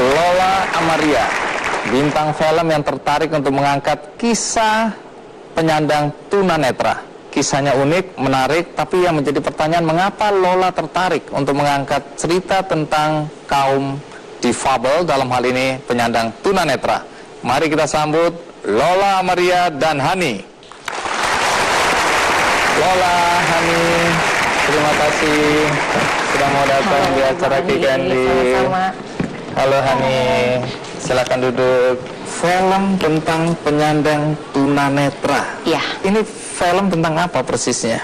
Lola Amaria, bintang film yang tertarik untuk mengangkat kisah penyandang tunanetra. Kisahnya unik, menarik, tapi yang menjadi pertanyaan, mengapa Lola tertarik untuk mengangkat cerita tentang kaum difabel, dalam hal ini penyandang tunanetra. Mari kita sambut Lola Amaria dan Hani. Lola, Hani, terima kasih sudah mau datang di acara Kikendi. Halo Hani, silakan duduk. Film tentang penyandang tunanetra. Ya. Ini film tentang apa persisnya?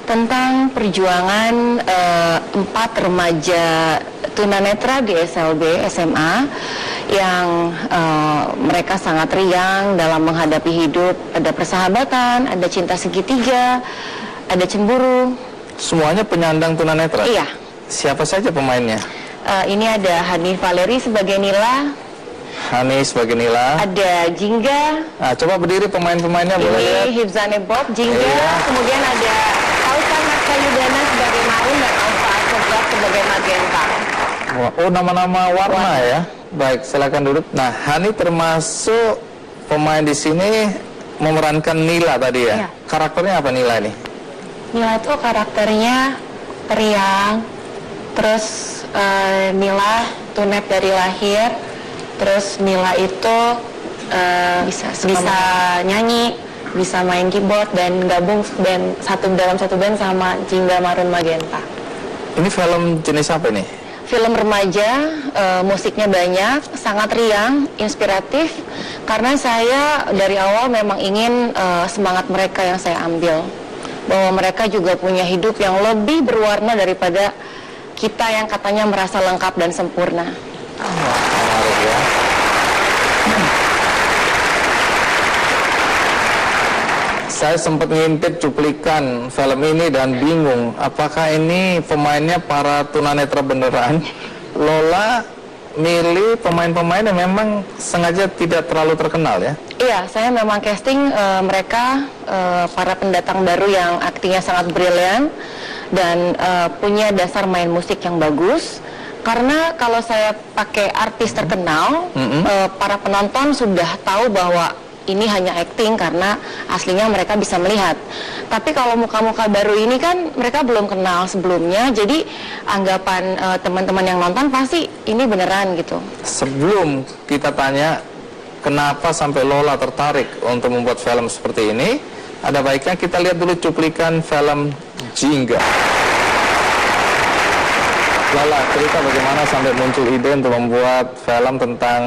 Tentang perjuangan 4 remaja tunanetra di SLB SMA yang mereka sangat riang dalam menghadapi hidup. Ada persahabatan, ada cinta segitiga, ada cemburu. Semuanya penyandang tunanetra? Iya. Siapa saja pemainnya? Ini ada Hani Valeri sebagai Nila. Hani sebagai Nila. Ada Jingga. Nah, coba berdiri pemain-pemainnya, boleh lihat? Ini Hibzane Bob, Jingga. Iya. Kemudian ada Kausan Marsayudana sebagai Marun dan Alfa Asobra sebagai Magenta. Oh, nama-nama warna ya. Baik, silakan duduk. Nah, Hani termasuk pemain di sini memerankan Nila tadi ya. Iya. Karakternya apa Nila ini? Nila itu karakternya periang. Terus Nila tunet dari lahir. Terus Nila itu bisa nyanyi, bisa main keyboard dan gabung dalam satu band sama Jingga Marun Magenta. Ini film jenis apa nih? Film remaja, musiknya banyak, sangat riang, inspiratif. Karena saya dari awal memang ingin semangat mereka yang saya ambil, bahwa mereka juga punya hidup yang lebih berwarna daripada kita yang katanya merasa lengkap dan sempurna. Menarik ya. Saya sempat ngintip cuplikan film ini dan bingung, apakah ini pemainnya para tunanetra beneran? Lola milih pemain-pemain yang memang sengaja tidak terlalu terkenal ya? Iya, saya memang casting mereka para pendatang baru yang aktingnya sangat brilian dan punya dasar main musik yang bagus. Karena kalau saya pakai artis terkenal, para penonton sudah tahu bahwa ini hanya acting karena aslinya mereka bisa melihat. Tapi kalau muka-muka baru ini kan mereka belum kenal sebelumnya, jadi anggapan teman-teman yang nonton pasti ini beneran gitu. Sebelum kita tanya kenapa sampai Lola tertarik untuk membuat film seperti ini, ada baiknya kita lihat dulu cuplikan film Jingga. Lola, cerita bagaimana sampai muncul ide untuk membuat film tentang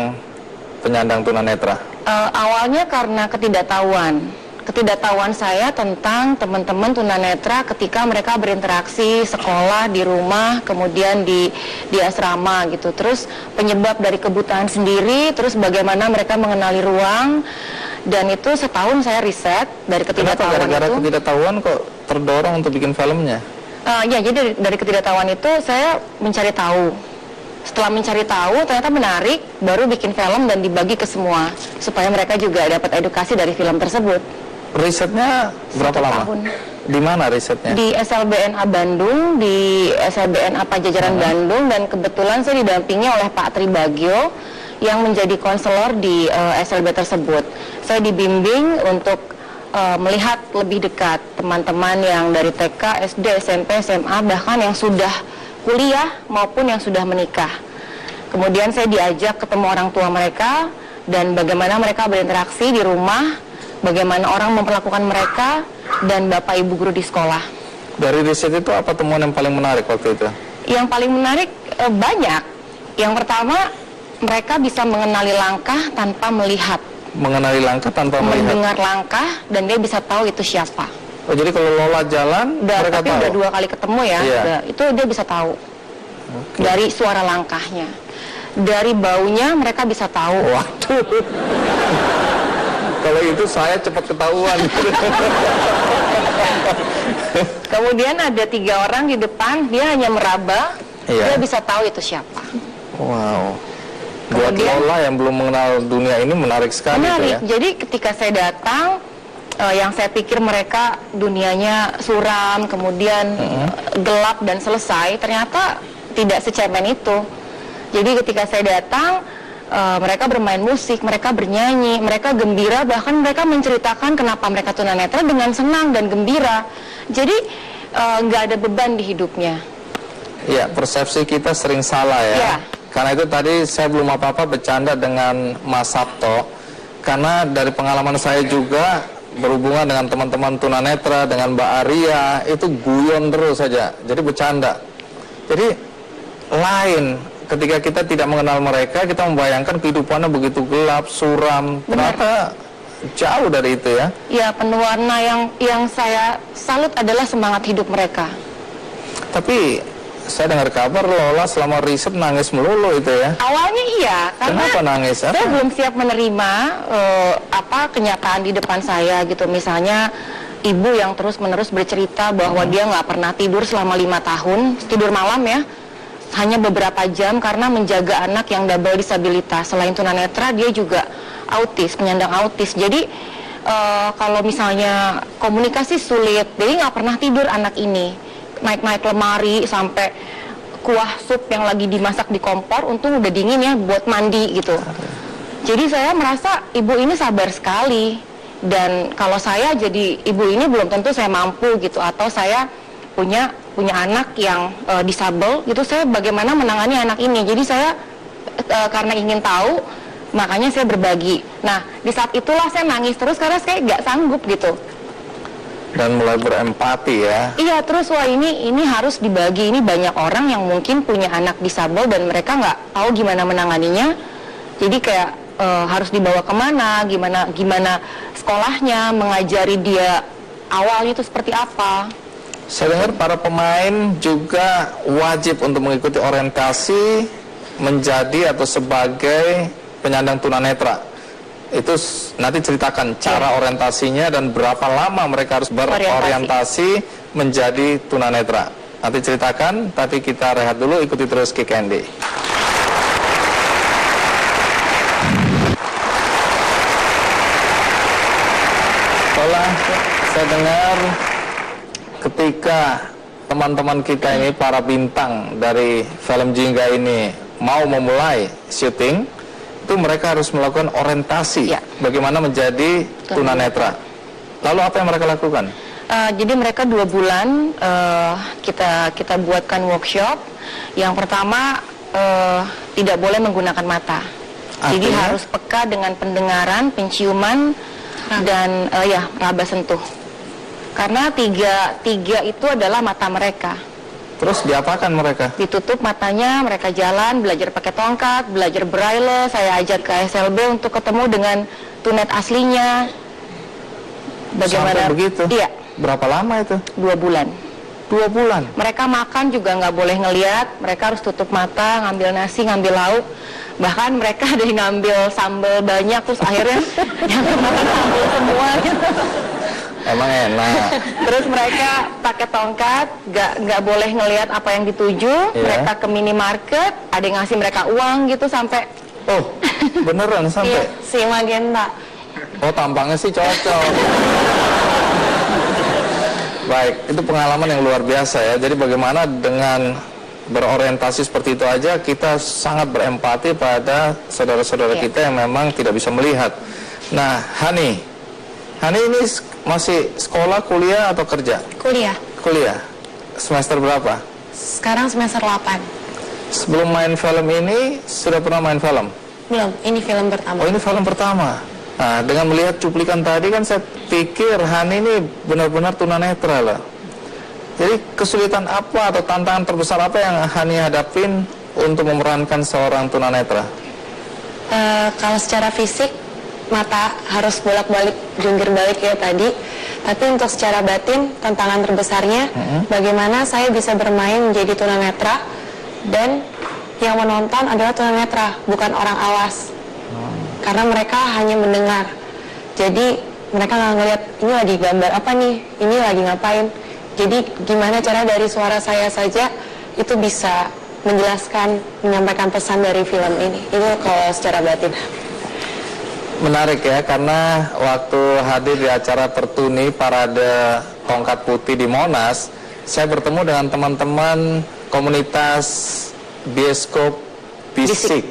penyandang tunanetra? Awalnya karena ketidaktahuan saya tentang teman-teman tunanetra ketika mereka berinteraksi sekolah, di rumah, kemudian di asrama gitu. Terus penyebab dari kebutaan sendiri, terus bagaimana mereka mengenali ruang, dan itu setahun saya riset dari ketidaktahuan. Kenapa gara-gara ketidaktahuan kok terdorong untuk bikin filmnya? Ya, jadi dari ketidaktahuan itu saya mencari tahu. Setelah mencari tahu, ternyata menarik, baru bikin film dan dibagi ke semua, supaya mereka juga dapat edukasi dari film tersebut. Risetnya berapa lama? Tahun. Di mana risetnya? Di SLBNA Bandung, di SLBNA Pajajaran Bandung, dan kebetulan saya didampingi oleh Pak Tri Bagio yang menjadi konselor di SLB tersebut. Saya dibimbing untuk melihat lebih dekat teman-teman yang dari TK, SD, SMP, SMA, bahkan yang sudah kuliah maupun yang sudah menikah. Kemudian saya diajak ketemu orang tua mereka dan bagaimana mereka berinteraksi di rumah, bagaimana orang memperlakukan mereka, dan bapak ibu guru di sekolah. Dari riset itu apa temuan yang paling menarik waktu itu? Yang paling menarik banyak. Yang pertama, mereka bisa mengenali langkah tanpa melihat. Mengenali langkah tanpa melihat? Mendengar langkah dan dia bisa tahu itu siapa. Oh, jadi kalau Lola jalan, mereka tapi tahu? udah 2 kali ketemu ya, Iya. itu dia bisa tahu. Okay. Dari suara langkahnya, dari baunya mereka bisa tahu. Waduh. Kalau itu saya cepat ketahuan. Kemudian ada 3 orang di depan, dia hanya meraba, Iya. dia bisa tahu itu siapa. Wow. Buat Kemudian, Lola yang belum mengenal dunia ini menarik sekali. menarik. Itu ya. Jadi ketika saya datang, yang saya pikir mereka dunianya suram, kemudian gelap dan selesai, ternyata tidak secemen itu. Jadi ketika saya datang, mereka bermain musik, mereka bernyanyi, mereka gembira, bahkan mereka menceritakan kenapa mereka tunanetra dengan senang dan gembira. Jadi nggak ada beban di hidupnya. Ya, persepsi kita sering salah ya. Ya. Karena itu tadi saya belum apa-apa bercanda dengan Mas Sabto. Karena dari pengalaman saya juga berhubungan dengan teman-teman tunanetra, dengan Mbak Arya, itu guyon terus saja. Jadi bercanda. Jadi lain ketika kita tidak mengenal mereka, kita membayangkan kehidupannya begitu gelap, suram. Ternyata jauh dari itu ya. Ya, penuh warna. Yang saya salut adalah semangat hidup mereka. Tapi saya dengar kabar Lola selama riset nangis melulu itu ya. Awalnya iya, karena Kenapa nangis? saya belum siap menerima kenyataan di depan saya gitu. Misalnya ibu yang terus-menerus bercerita bahwa dia nggak pernah tidur selama 5 tahun, tidur malam ya, hanya beberapa jam karena menjaga anak yang double disabilitas. Selain tunanetra, dia juga autis, penyandang autis. Jadi kalau misalnya komunikasi sulit, jadi nggak pernah tidur anak ini. Naik-naik lemari sampai kuah sup yang lagi dimasak di kompor, untung udah dingin ya buat mandi gitu. Jadi saya merasa ibu ini sabar sekali. Dan kalau saya jadi ibu ini belum tentu saya mampu gitu, atau saya punya anak yang disabel gitu, saya bagaimana menangani anak ini. Jadi saya karena ingin tahu, makanya saya berbagi. Nah, di saat itulah saya nangis terus karena saya nggak sanggup gitu. Dan mulai berempati ya. Iya, terus wah ini harus dibagi. Ini banyak orang yang mungkin punya anak disabel dan mereka nggak tahu gimana menanganinya. Jadi kayak harus dibawa kemana, gimana sekolahnya, mengajari dia awalnya itu seperti apa. Saya dengar para pemain juga wajib untuk mengikuti orientasi menjadi atau sebagai penyandang tunanetra. Itu nanti ceritakan cara orientasinya dan berapa lama mereka harus berorientasi menjadi tunanetra. Nanti ceritakan, tapi kita rehat dulu, ikuti terus Kick Andy. Setelah saya dengar ketika teman-teman kita ini, para bintang dari film Jingga ini mau memulai syuting, itu mereka harus melakukan orientasi bagaimana menjadi tunanetra. Lalu apa yang mereka lakukan? Jadi mereka 2 bulan kita buatkan workshop. Yang pertama tidak boleh menggunakan mata. Jadi harus peka dengan pendengaran, penciuman, dan raba sentuh. Karena tiga itu adalah mata mereka. Terus diapakan mereka? Ditutup matanya, mereka jalan, belajar pakai tongkat, belajar braille. Saya ajak ke SLB untuk ketemu dengan tunet aslinya. Bagaimana? Sampai begitu? Iya. Berapa lama itu? 2 bulan. 2 bulan? Mereka makan juga nggak boleh ngelihat. Mereka harus tutup mata, ngambil nasi, ngambil lauk. Bahkan mereka ada yang ngambil sambal banyak, terus akhirnya yang makan sambal semua gitu. Emang enak. Terus mereka pakai tongkat, nggak boleh ngelihat apa yang dituju. Mereka ke minimarket, ada yang ngasih mereka uang gitu sampai. Oh, beneran sampai? Iya, si Magenta. Oh, tampangnya sih cocok. Baik, itu pengalaman yang luar biasa ya. Jadi bagaimana dengan berorientasi seperti itu aja, kita sangat berempati pada saudara-saudara kita yang memang tidak bisa melihat. Nah, Hani ini masih sekolah, kuliah, atau kerja? Kuliah. Kuliah. Semester berapa? Sekarang semester 8. Sebelum main film ini, sudah pernah main film? Belum, ini film pertama. Oh, ini film pertama. Nah, dengan melihat cuplikan tadi kan saya pikir Hani ini benar-benar tunanetra lah. Jadi kesulitan apa atau tantangan terbesar apa yang Hani hadapin untuk memerankan seorang tunanetra? Kalau secara fisik, mata harus bolak-balik, jungkir balik ya tadi. Tapi untuk secara batin, tantangan terbesarnya bagaimana saya bisa bermain menjadi tunanetra dan yang menonton adalah tunanetra, bukan orang awas. Karena mereka hanya mendengar. Jadi mereka nggak ngeliat ini lagi gambar apa nih, ini lagi ngapain. Jadi gimana cara dari suara saya saja itu bisa menjelaskan, menyampaikan pesan dari film ini. Itu kalau secara batin. Menarik ya, karena waktu hadir di acara Tertuni Parade Tongkat Putih di Monas, saya bertemu dengan teman-teman komunitas bioskop Bisik.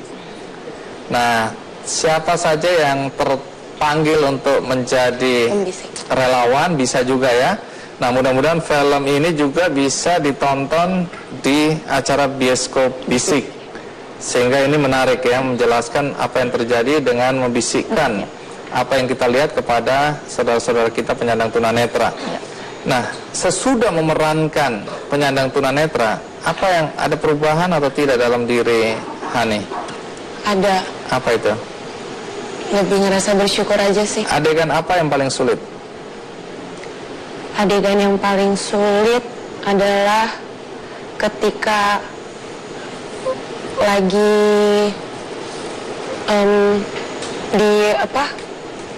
Nah, siapa saja yang terpanggil untuk menjadi Pembisik. relawan bisa juga ya. Nah, mudah-mudahan film ini juga bisa ditonton di acara bioskop Bisik. Sehingga ini menarik ya, menjelaskan apa yang terjadi dengan membisikkan apa yang kita lihat kepada saudara-saudara kita penyandang tunanetra. Nah, sesudah memerankan penyandang tunanetra, apa yang ada perubahan atau tidak dalam diri Hani? Ada, Apa itu? lebih ngerasa bersyukur aja sih. Adegan apa yang paling sulit? Adegan yang paling sulit adalah ketika lagi di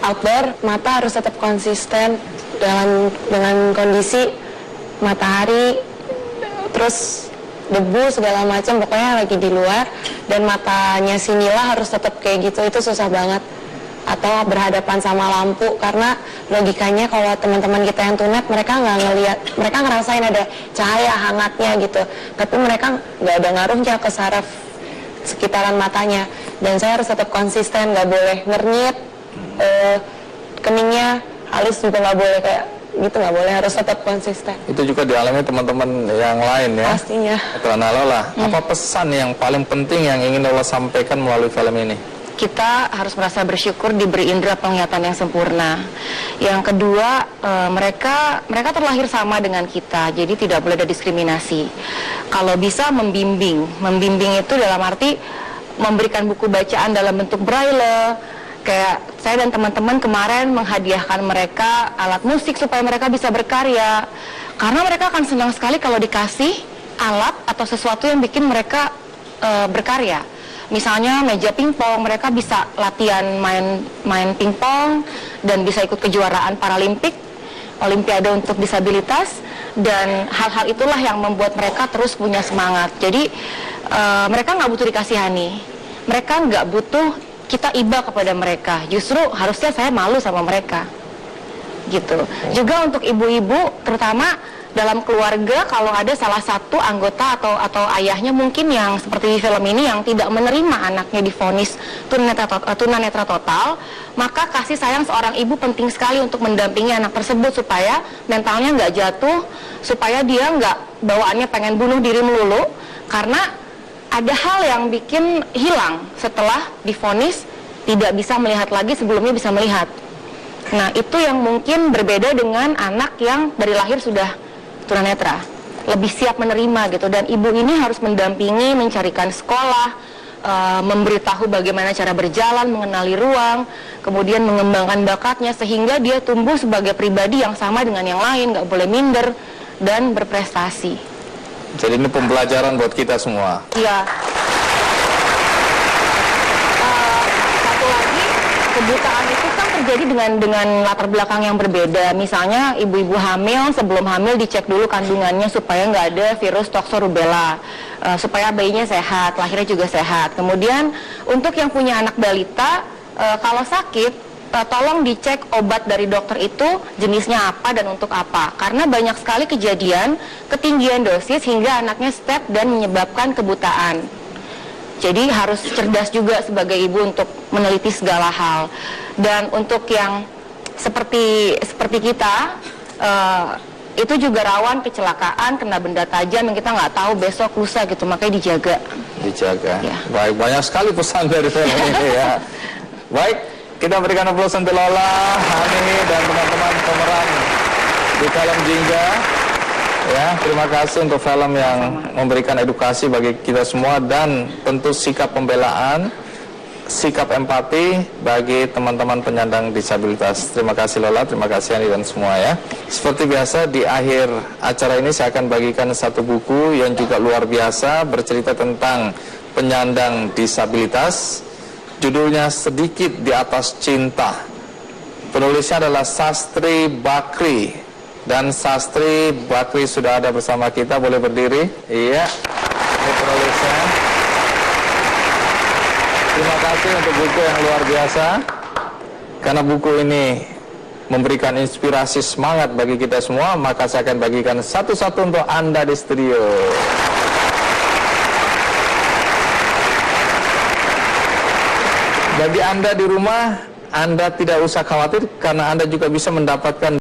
outdoor, mata harus tetap konsisten dengan kondisi matahari, terus debu segala macam, pokoknya lagi di luar, dan matanya si Nila harus tetap kayak gitu. Itu susah banget. Atau berhadapan sama lampu, karena logikanya kalau teman-teman kita yang tunet, mereka nggak ngelihat, mereka ngerasain ada cahaya hangatnya gitu, tapi mereka nggak ada ngaruhnya ke saraf sekitaran matanya. Dan saya harus tetap konsisten, nggak boleh ngernyit, keningnya halus juga nggak boleh kayak gitu, nggak boleh, harus tetap konsisten. Itu juga dialami teman-teman yang lain ya. Pastinya. Karena Lola, apa pesan yang paling penting yang ingin Lola sampaikan melalui film ini? Kita harus merasa bersyukur diberi indera penglihatan yang sempurna. Yang kedua, mereka terlahir sama dengan kita, jadi tidak boleh ada diskriminasi. Kalau bisa membimbing itu dalam arti memberikan buku bacaan dalam bentuk braille. Kayak saya dan teman-teman kemarin menghadiahkan mereka alat musik supaya mereka bisa berkarya. Karena mereka akan senang sekali kalau dikasih alat atau sesuatu yang bikin mereka berkarya. Misalnya meja pingpong, mereka bisa latihan main pingpong dan bisa ikut kejuaraan Paralimpik, Olimpiade untuk disabilitas, dan hal-hal itulah yang membuat mereka terus punya semangat. Jadi mereka nggak butuh dikasihani, mereka nggak butuh kita iba kepada mereka. Justru harusnya saya malu sama mereka, gitu. Juga untuk ibu-ibu, terutama dalam keluarga, kalau ada salah satu anggota atau ayahnya mungkin yang seperti di film ini yang tidak menerima anaknya divonis tunanetra total, maka kasih sayang seorang ibu penting sekali untuk mendampingi anak tersebut supaya mentalnya nggak jatuh, supaya dia nggak bawaannya pengen bunuh diri melulu, karena ada hal yang bikin hilang setelah divonis tidak bisa melihat lagi, sebelumnya bisa melihat. Nah, itu yang mungkin berbeda dengan anak yang dari lahir sudah tunanetra, lebih siap menerima gitu. Dan ibu ini harus mendampingi, mencarikan sekolah, memberitahu bagaimana cara berjalan, mengenali ruang, kemudian mengembangkan bakatnya sehingga dia tumbuh sebagai pribadi yang sama dengan yang lain, nggak boleh minder dan berprestasi. Jadi ini pembelajaran buat kita semua. Iya. Satu lagi, kebutaan itu kan terjadi dengan latar belakang yang berbeda. Misalnya ibu-ibu hamil, sebelum hamil dicek dulu kandungannya supaya nggak ada virus toxorubella, supaya bayinya sehat, lahirnya juga sehat. Kemudian untuk yang punya anak balita, kalau sakit, tolong dicek obat dari dokter itu jenisnya apa dan untuk apa, karena banyak sekali kejadian ketinggian dosis hingga anaknya step dan menyebabkan kebutaan. Jadi harus cerdas juga sebagai ibu untuk meneliti segala hal. Dan untuk yang seperti kita, itu juga rawan kecelakaan, kena benda tajam yang kita nggak tahu besok lusa gitu, makanya dijaga. Ya. Baik, banyak sekali pesan dari film ini ya. Baik, kita berikan aplaus untuk Lola, Hani, dan teman-teman pemeran di film Jingga. Ya, terima kasih untuk film yang memberikan edukasi bagi kita semua dan tentu sikap pembelaan, sikap empati bagi teman-teman penyandang disabilitas. Terima kasih Lola, terima kasih Hani dan semua ya. Seperti biasa di akhir acara ini saya akan bagikan satu buku yang juga luar biasa bercerita tentang penyandang disabilitas. Judulnya Sedikit di Atas Cinta. Penulisnya adalah Sastri Bakri. Dan Sastri Bakri sudah ada bersama kita, boleh berdiri? Iya, ini penulisnya. Terima kasih untuk buku yang luar biasa. Karena buku ini memberikan inspirasi semangat bagi kita semua, maka saya akan bagikan satu-satu untuk Anda di studio. Bagi Anda di rumah, Anda tidak usah khawatir karena Anda juga bisa mendapatkan